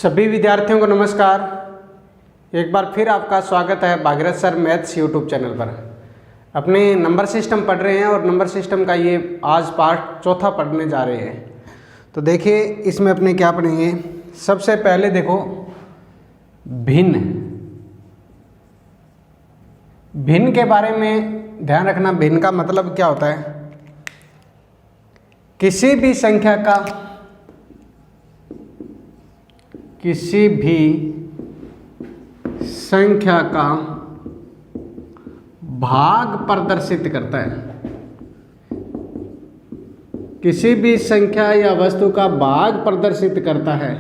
सभी विद्यार्थियों को नमस्कार। एक बार फिर आपका स्वागत है Bhagirath sir maths YouTube channel पर। अपने नंबर सिस्टम पढ़ रहे हैं और नंबर सिस्टम का ये आज पार्ट चौथा पढ़ने जा रहे हैं। तो देखिए इसमें अपने क्या पढ़ेंगे। सबसे पहले देखो भिन्न। भिन्न के बारे में ध्यान रखना। भिन्न का मतलब क्या होता है? किसी भी संख्या का भाग प्रदर्शित करता है। किसी भी संख्या या वस्तु का भाग प्रदर्शित करता है,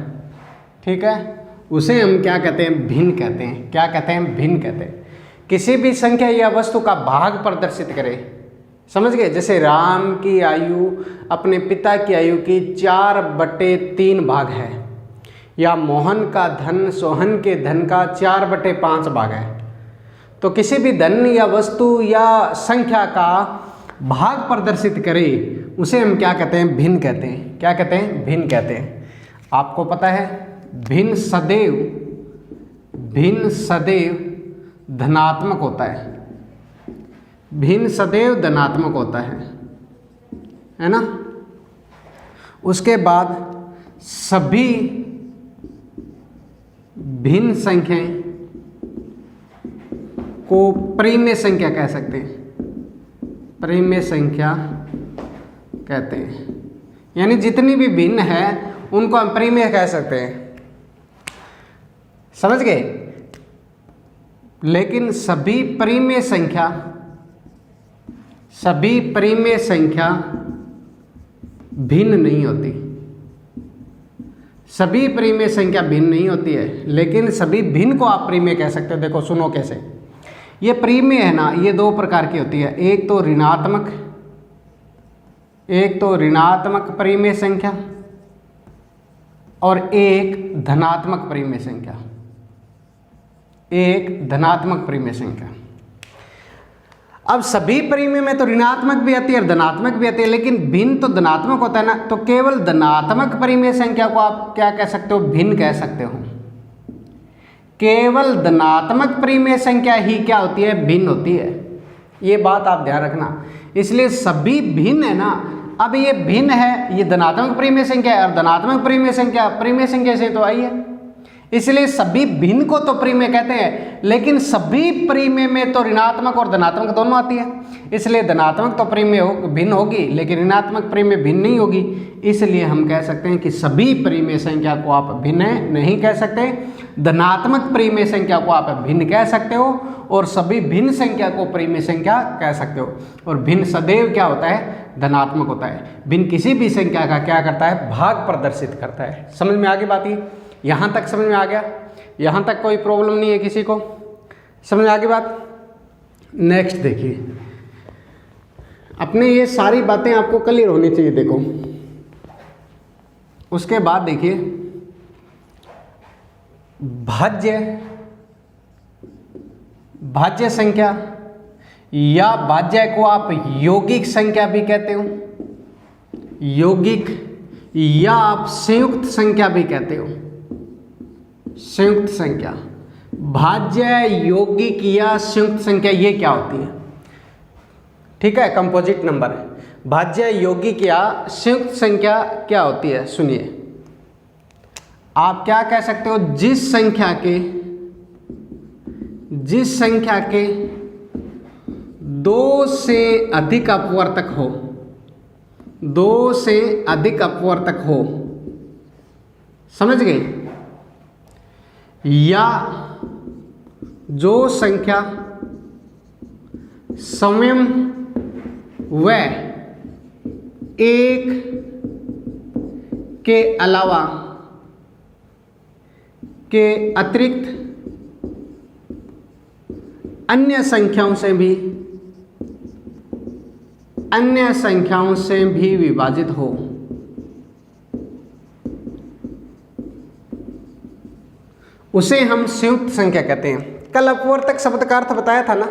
ठीक है, उसे हम क्या कहते हैं? भिन्न कहते हैं। क्या कहते हैं? भिन्न कहते हैं। किसी भी संख्या या वस्तु का भाग प्रदर्शित करे, समझ गए? जैसे राम की आयु अपने पिता की आयु की 4/3 भाग है, या मोहन का धन सोहन के धन का 4/5 भाग है। तो किसी भी धन या वस्तु या संख्या का भाग प्रदर्शित करे उसे हम क्या कहते हैं? भिन्न कहते हैं। क्या कहते हैं? भिन्न कहते हैं। आपको पता है भिन्न सदैव धनात्मक होता है। भिन्न सदैव धनात्मक होता है ना। उसके बाद सभी भिन्न संख्याएं को परिमेय संख्या कह सकते हैं। परिमेय संख्या कहते हैं, यानी जितनी भी भिन्न है उनको हम परिमेय कह सकते हैं। समझ गए? लेकिन सभी परिमेय संख्या भिन्न नहीं होती। सभी परिमेय संख्या भिन्न नहीं होती है, लेकिन सभी भिन्न को आप परिमेय कह सकते हो। देखो सुनो कैसे। ये परिमेय है ना, ये दो प्रकार की होती है। एक तो ऋणात्मक परिमेय संख्या और एक धनात्मक परिमेय संख्या। अब सभी परिमेय में तो ऋणात्मक भी आती है और धनात्मक भी आती है, लेकिन भिन्न तो धनात्मक होता है ना। तो केवल धनात्मक परिमेय संख्या को आप क्या कह सकते हो? भिन्न कह सकते हो। केवल धनात्मक परिमेय संख्या ही क्या होती है? भिन्न होती है। ये बात आप ध्यान रखना। इसलिए सभी भिन्न है ना। अब ये भिन्न है, ये धनात्मक परिमेय संख्या है और धनात्मक परिमेय संख्या से तो आई है। इसलिए सभी भिन्न को तो परिमेय कहते हैं, लेकिन सभी परिमेय में तो ऋणात्मक और धनात्मक दोनों आती है। इसलिए धनात्मक तो परिमेय भिन्न होगी, लेकिन ऋणात्मक परिमेय भिन्न नहीं होगी। इसलिए हम कह सकते हैं कि सभी परिमेय संख्या को आप भिन्न नहीं कह सकते। धनात्मक परिमेय संख्या को आप भिन्न कह सकते हो और सभी भिन्न संख्या को परिमेय संख्या कह सकते हो। और भिन्न सदैव क्या होता है? धनात्मक होता है। भिन्न किसी भी संख्या का क्या करता है? भाग प्रदर्शित करता है। समझ में आ गई बात? यहाँ तक समझ में आ गया? यहाँ तक कोई प्रॉब्लम नहीं है किसी को? समझ में आ गई बात? नेक्स्ट देखिए, अपने ये सारी बातें आपको क्लियर होनी चाहिए। देखो उसके बाद देखिए भाज्य संख्या या भाज्य को आप यौगिक संख्या भी कहते हो। यौगिक या आप संयुक्त संख्या भी कहते हो। संयुक्त संख्या, भाज्य, यौगिक या संयुक्त संख्या, ये क्या होती है? ठीक है, कंपोजिट नंबर है। भाज्य, यौगिक या संयुक्त संख्या क्या होती है? सुनिए, आप क्या कह सकते हो? जिस संख्या के 2 से अधिक अपवर्तक हो, समझ गए? या जो संख्या स्वयं व एक के अलावा के अतिरिक्त अन्य संख्याओं से भी विभाजित हो। उसे हम संयुक्त संख्या कहते हैं। कल अपवर्तक शब्द का अर्थ बताया था ना।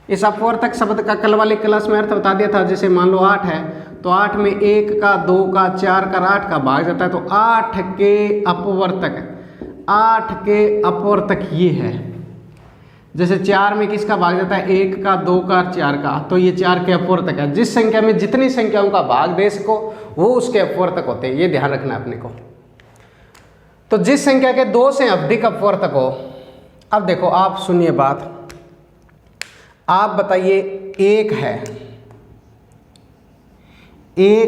इस अपवर्तक शब्द का कल वाली क्लास में अर्थ बता दिया था। जैसे मान लो 8 है तो 8 में 1 का 2 का 4 का 8 का भाग जाता है, तो 8 के अपवर्तक 8 के अपवर्तक ये है। जैसे 4 में किसका भाग जाता है, 1 का, 2 का, 4 का, तो ये 4 के अपवर्तक है। जिस संख्या में जितनी संख्याओं का भाग दे सको वो उसके अपवर्तक होते हैं, ये ध्यान रखना है अपने को। तो जिस संख्या के 2 से अधिक अपवर्तक हो, अब देखो आप सुनिए बात, आप बताइए 1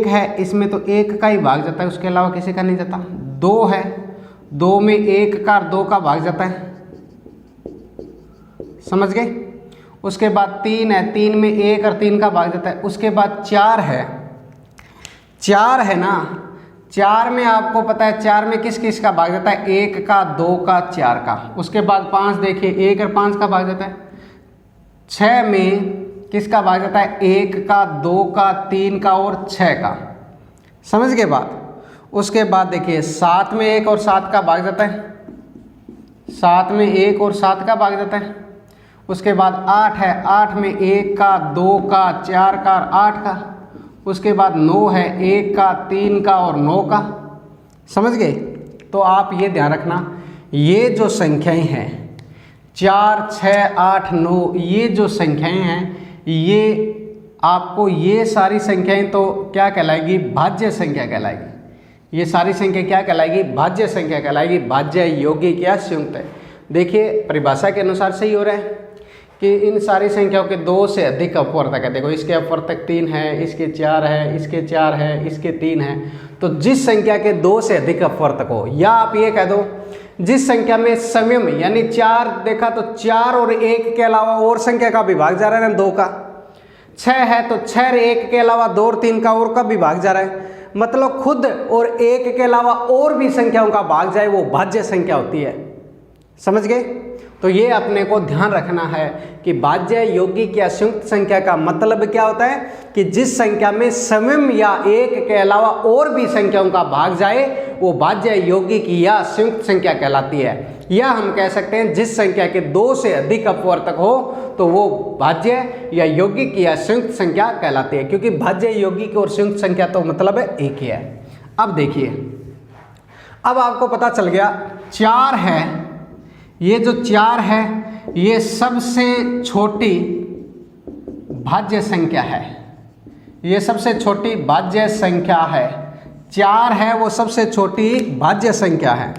है, इसमें तो 1 का ही भाग जाता है, उसके अलावा किसी का नहीं जाता। 2 है, 2 में 1 का और 2 का भाग जाता है, समझ गए। उसके बाद 3 है, 3 में 1 और 3 का भाग जाता है। उसके बाद 4 है ना, 4 में आपको पता है 4 में किस किस का भाग जाता है, 1 का, 2 का, 4 का। उसके बाद 5 देखिए, 1 और 5 का भाग जाता है। 6 में किसका भाग जाता है, 1 का, 2 का, 3 का और 6 का, समझ गए बात। उसके बाद देखिए 7 में 1 और 7 का भाग जाता है, 7 में 1 और 7 का भाग जाता है। उसके बाद 8 है, 8 में 1 का, 2 का, 4 का और 8 का। उसके बाद 9 है, 1 का, 3 का और 9 का, समझ गए। तो आप ये ध्यान रखना, ये जो संख्याएं हैं 4, 6, 8, 9, ये जो संख्याएं हैं, ये आपको ये सारी संख्याएं तो क्या कहलाएगी, भाज्य संख्या कहलाएगी। ये सारी संख्या क्या कहलाएगी, भाज्य संख्या कहलाएगी। भाज्य, यौगिक या संयुक्त है। देखिए परिभाषा के अनुसार सही हो रहा है कि इन सारी संख्याओं के 2 से अधिक अपवर्तक है। देखो इसके अपवर्तक 3 है, इसके 4 है, इसके 4 है, इसके 3 है। तो जिस संख्या के 2 से अधिक अपवर्तक हो, या आप ये कह दो जिस संख्या में समयम यानी 4 देखा तो 4 और 1 के अलावा और संख्या का भी भाग जा रहा है ना, 2 का। 6 है तो 6 और 1 के अलावा 2 और 3 का और का भी भाग जा रहा है। मतलब खुद और 1 के अलावा और भी संख्याओं का भाग जाए वो भाज्य संख्या होती है, समझ गए। तो ये अपने को ध्यान रखना है कि भाज्य, यौगिक या संयुक्त संख्या का मतलब क्या होता है कि जिस संख्या में समयम या 1 के अलावा और भी संख्याओं का भाग जाए वो भाज्य, यौगिक या संयुक्त संख्या कहलाती है। या हम कह सकते हैं जिस संख्या के 2 से अधिक अपवर्तक हो तो वो भाज्य या यौगिक या संयुक्त संख्या कहलाती है, क्योंकि भाज्य, यौगिक और संयुक्त संख्या तो मतलब एक ही है। अब देखिए, अब आपको पता चल गया 4 है, ये जो 4 है ये सबसे छोटी भाज्य संख्या है, ये सबसे छोटी भाज्य संख्या है। 4 है वो सबसे छोटी भाज्य संख्या है।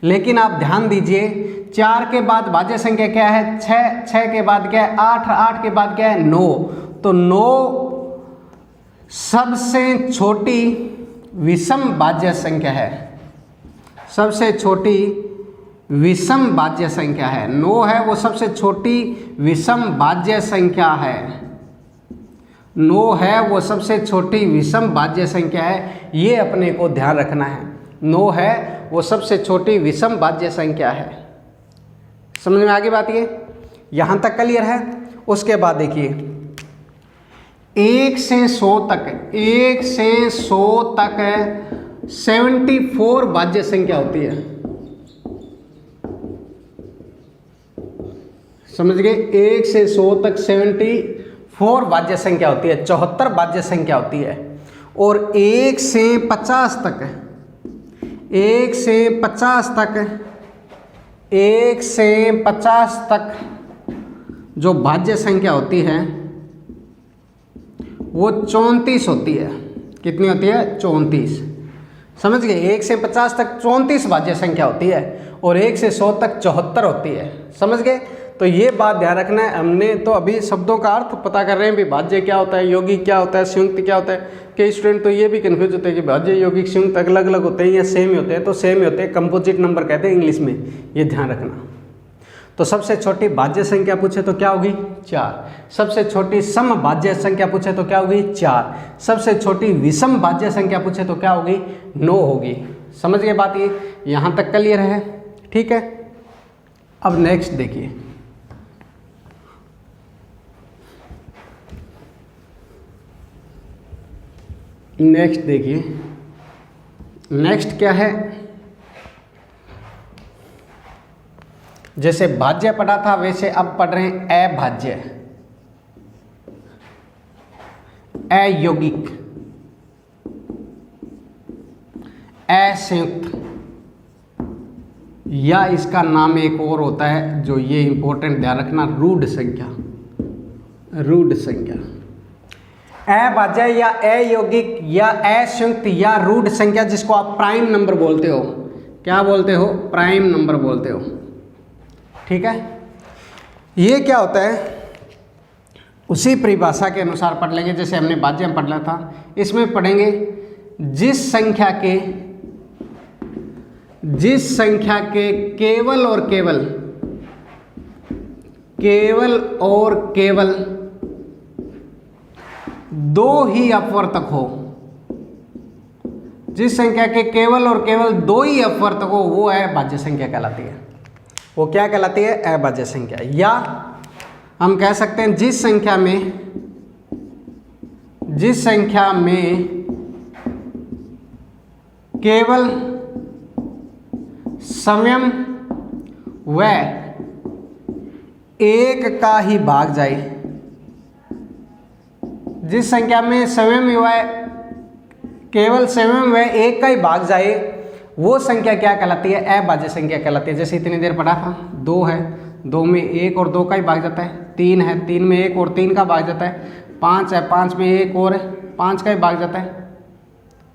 लेकिन आप ध्यान दीजिए 4 के बाद भाज्य संख्या क्या है, 6, 6 के बाद क्या है 8, 8 के बाद क्या है 9। तो 9 सबसे छोटी विषम भाज्य संख्या है, सबसे छोटी विषम भाज्य संख्या है। 9 है वो सबसे छोटी विषम भाज्य संख्या है। 9 है वो सबसे छोटी विषम भाज्य संख्या है, ये अपने को ध्यान रखना है। 9 है वो सबसे छोटी विषम भाज्य संख्या है। समझ में आगे बात, ये यहाँ तक क्लियर है। उसके बाद देखिए 1 से 100 तक, 1 से 100 तक 74 भाज्य संख्या होती है, समझ गए। 1 से 100 तक 74 भाज्य संख्या होती है, 74 भाज्य संख्या होती है। और 1 से 50 तक, 1 से 50 तक, 1 से 50 तक जो भाज्य संख्या होती है वो 34 होती है। कितनी होती है, 34, समझ गए। 1 से 50 तक 34 भाज्य संख्या होती है और 1 से 100 तक 74 होती है, समझ गए। तो ये बात ध्यान रखना है। हमने तो अभी शब्दों का अर्थ पता कर रहे हैं भी भाज्य क्या होता है, यौगिक क्या होता है, संयुक्त क्या होता है। कई स्टूडेंट तो ये भी कन्फ्यूज होते हैं कि भाज्य, यौगिक, संयुक्त अलग अलग होते हैं या सेम ही होते हैं। तो सेम ही होते हैं, कंपोजिट नंबर कहते हैं इंग्लिश में, ये ध्यान रखना। तो सबसे छोटी भाज्य संख्या पूछे तो क्या होगी, 4। सबसे छोटी सम भाज्य संख्या पूछे तो क्या होगी, 4। सबसे छोटी विषम भाज्य संख्या पूछे तो क्या होगी, 9 होगी। समझ गए बात, ये यहाँ तक क्लियर है, ठीक है। अब नेक्स्ट देखिए, नेक्स्ट देखिए, नेक्स्ट क्या है। जैसे भाज्य पढ़ा था वैसे अब पढ़ रहे हैं अभाज्य, अयौगिक, असंयुक्त, या इसका नाम एक और होता है जो ये इंपॉर्टेंट ध्यान रखना, रूढ़ संख्या। रूढ़ संख्या अभाज्य या अयौगिक या असंयुक्त या रूढ़ संख्या, जिसको आप प्राइम नंबर बोलते हो। क्या बोलते हो? प्राइम नंबर बोलते हो। ठीक है, ये क्या होता है उसी परिभाषा के अनुसार पढ़ लेंगे जैसे हमने भाज्य में पढ़ लिया था। इसमें पढ़ेंगे जिस संख्या के केवल और केवल दो ही अपवर्तक हो, जिस संख्या के केवल और केवल दो ही अपवर्तक हो वो अभाज्य संख्या कहलाती है। वो क्या कहलाती है? अभाज्य संख्या। या हम कह सकते हैं जिस संख्या में केवल स्वयं व एक का ही भाग जाए, जिस संख्या में केवल स्वयं व एक का ही भाग जाए वो संख्या क्या कहलाती है? अभाज्य संख्या कहलाती है। जैसे इतनी देर पढ़ा था, 2 है, 2 में 1 और 2 का ही भाग जाता है। 3 है, 3 में 1 और 3 का भाग जाता है। 5 है, 5 में 1 और 5 का ही भाग जाता है।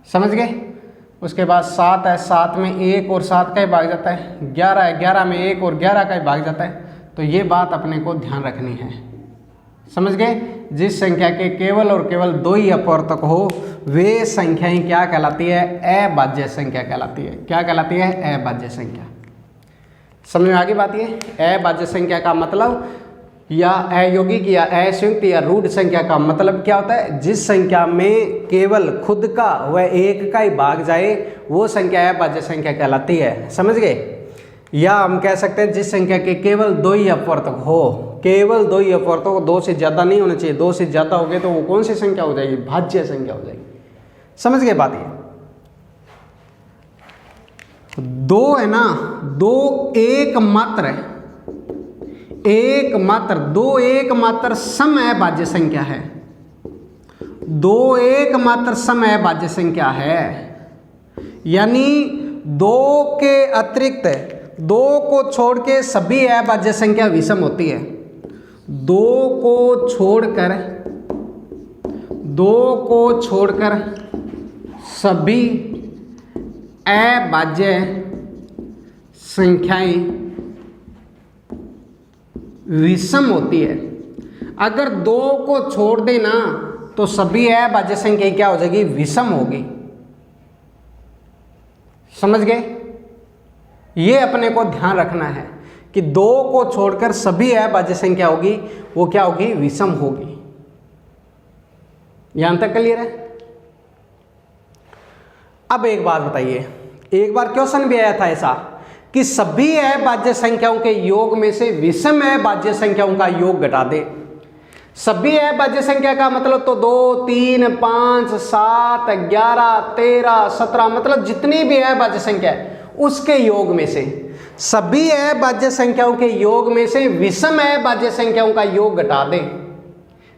समझ गए? उसके बाद 7 है, 7 में 1 और 7 का ही भाग जाता है। 11 है, 11 में 1 और 11 का ही भाग जाता है। तो ये बात अपने को ध्यान रखनी है। समझ गए? जिस संख्या के केवल और केवल दो ही अपवर्तक हो वे संख्याएं क्या कहलाती है? अभाज्य संख्या कहलाती है। क्या कहलाती है? अभाज्य संख्या। समझ में आ गई बात? ये अभाज्य संख्या का मतलब या अयौगिक या असंयुक्त या रूढ़ संख्या का मतलब क्या होता है? जिस संख्या में केवल खुद का व एक का ही भाग जाए वो संख्या अभाज्य संख्या कहलाती है। समझ गए? या हम कह सकते हैं जिस संख्या के केवल दो ही अपवर्तक हो, केवल दो ही अपवर्तक, 2 से ज़्यादा नहीं होने चाहिए। 2 से ज़्यादा हो गए तो वो कौन सी संख्या हो जाएगी? भाज्य संख्या हो जाएगी। समझ गए बात? ये 2 है ना, 2 एकमात्र सम अभाज्य संख्या है। 2 एकमात्र सम अभाज्य संख्या है, यानी 2 के अतिरिक्त 2 को छोड़ के सभी अभाज्य संख्या विषम होती है। 2 को छोड़कर सभी अभाज्य संख्याएं विषम होती है। अगर 2 को छोड़ देना तो सभी अभाज्य संख्या क्या हो जाएगी? विषम होगी। समझ गए? ये अपने को ध्यान रखना है कि 2 को छोड़कर सभी अभाज्य संख्या होगी वो क्या होगी? विषम होगी। यहां तक क्लियर है? अब एक बात बताइए, एक बार क्वेश्चन भी आया था ऐसा कि सभी अभाज्य संख्याओं के योग में से विषम अभाज्य संख्याओं का योग घटा दे। सभी अभाज्य संख्या का मतलब तो 2, 3, 5, 7, 11, 13, 17 मतलब जितनी भी अभाज्य संख्या है उसके योग में से, सभी अभाज्य संख्याओं के योग में से विषम अभाज्य संख्याओं का योग घटा दे।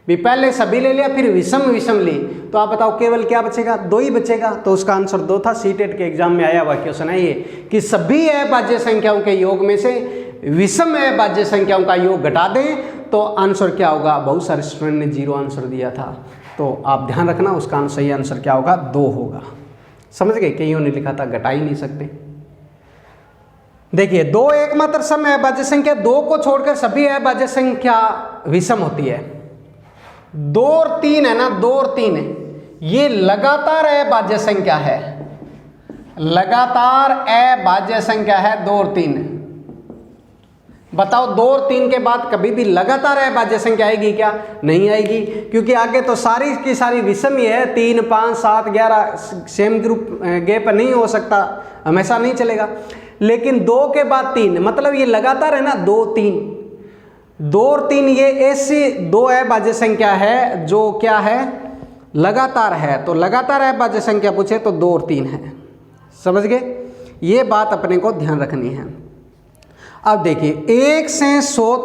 भी पहले सभी ले लिया फिर विषम ली, तो आप बताओ केवल क्या बचेगा? 2 ही बचेगा। तो उसका आंसर 2 था। सीटेट के एग्जाम में आया हुआ क्वेश्चन है ये कि सभी अभाज्य संख्याओं के योग में से विषम अभाज्य संख्याओं का योग घटा दें तो आंसर क्या होगा? बहुत सारे स्टूडेंट ने 0 आंसर दिया था, तो आप ध्यान रखना उसका सही आंसर क्या होगा? 2 होगा। समझ गए? कईयों ने लिखा था घटा ही नहीं सकते। देखिए 2 एकमात्र सम अभाज्य संख्या, 2 को छोड़कर सभी अभाज्य संख्या विषम होती है। 2 और 3 है ना, 2 और 3 है, ये लगातार अभाज्य संख्या है। लगातार अभाज्य संख्या है 2 और 3। बताओ 2 और 3 के बाद कभी भी लगातार अभाज्य संख्या आएगी क्या? नहीं आएगी, क्योंकि आगे तो सारी की सारी विषम ही है। 3, 5, 7, 11 सेम ग्रुप गैप नहीं हो सकता, हमेशा नहीं चलेगा। लेकिन 2 के बाद 3 मतलब ये लगातार है ना, 2, 3, 2 और 3 ये ऐसी 2 अभाज्य संख्या है जो क्या है? लगातार है। तो लगातार अभाज्य संख्या पूछे तो 2 और 3 है। समझ गए? ये बात अपने को ध्यान रखनी है। अब देखिए 1 से 100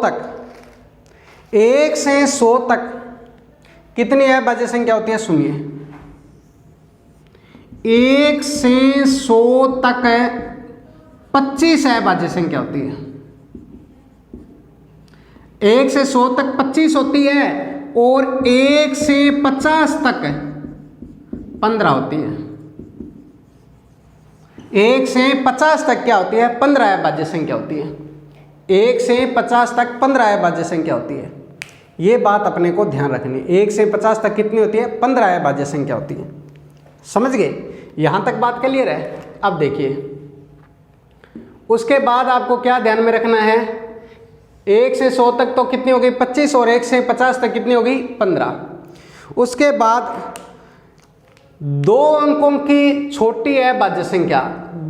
तक कितनी अभाज्य संख्या होती है? सुनिए, 1 से 100 तक 25 अभाज्य संख्या होती है। 1 से 100 तक 25 होती है और 1 से 50 तक 15 होती है। 1 से 50 तक क्या होती है? 15 अभाज्य संख्या होती है। 1 से 50 तक 15 अभाज्य संख्या होती है। ये बात अपने को ध्यान रखनी। 1 से 50 तक कितनी होती है? 15 अभाज्य संख्या होती है। समझ गए? यहां तक बात क्लियर है? अब देखिए, उसके बाद आपको क्या ध्यान में रखना है? 1 से 100 तक तो कितनी हो गई? 25 और 1 से 50 तक कितनी हो गई? 15। उसके बाद 2 अंकों की छोटी अभाज्य संख्या,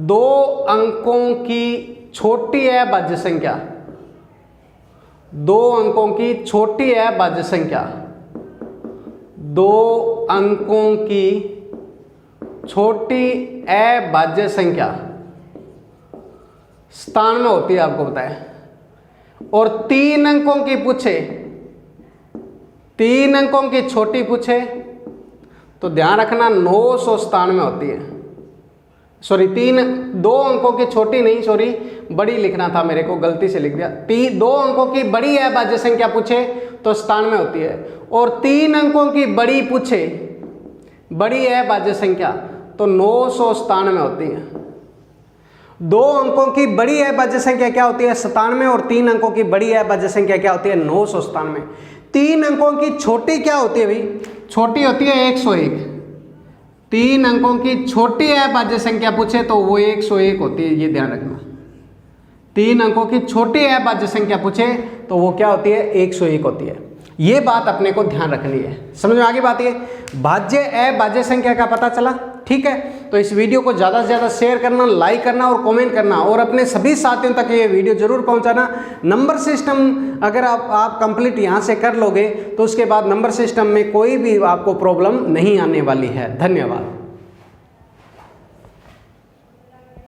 2 अंकों की छोटी अभाज्य संख्या, 2 अंकों की छोटी अभाज्य संख्या, 2 अंकों की छोटी अभाज्य संख्या 97 होती है, आपको बताया। और 3 अंकों की पूछे, 3 अंकों की छोटी पूछे तो ध्यान रखना 997 होती है। सॉरी, 2 अंकों की छोटी नहीं, सॉरी बड़ी लिखना था, मेरे को गलती से लिख दिया। 2 अंकों की बड़ी अभाज्य संख्या पूछे तो 97 होती है। और 3 अंकों की बड़ी पूछे, बड़ी अभाज्य संख्या, तो 997 होती है। 2 अंकों की बड़ी अभाज्य संख्या क्या होती है? 97। और 3 अंकों की बड़ी अभाज्य संख्या क्या होती है? 997। 3 अंकों की छोटी क्या होती है भाई? छोटी होती है 101। 3 अंकों की छोटी अभाज्य संख्या पूछे तो वो 101 होती है, ये ध्यान रखना। 3 अंकों की छोटी अभाज्य संख्या पूछे तो वो क्या होती है? 101 होती है। ये बात अपने को ध्यान रखनी है। समझ में आगे बात? ये भाज्य अभाज्य संख्या का पता चला, ठीक है? तो इस वीडियो को ज़्यादा से ज़्यादा शेयर करना, लाइक करना और कमेंट करना, और अपने सभी साथियों तक ये वीडियो जरूर पहुंचाना। नंबर सिस्टम अगर आप कंप्लीट यहाँ से कर लोगे तो उसके बाद नंबर सिस्टम में कोई भी आपको प्रॉब्लम नहीं आने वाली है। धन्यवाद।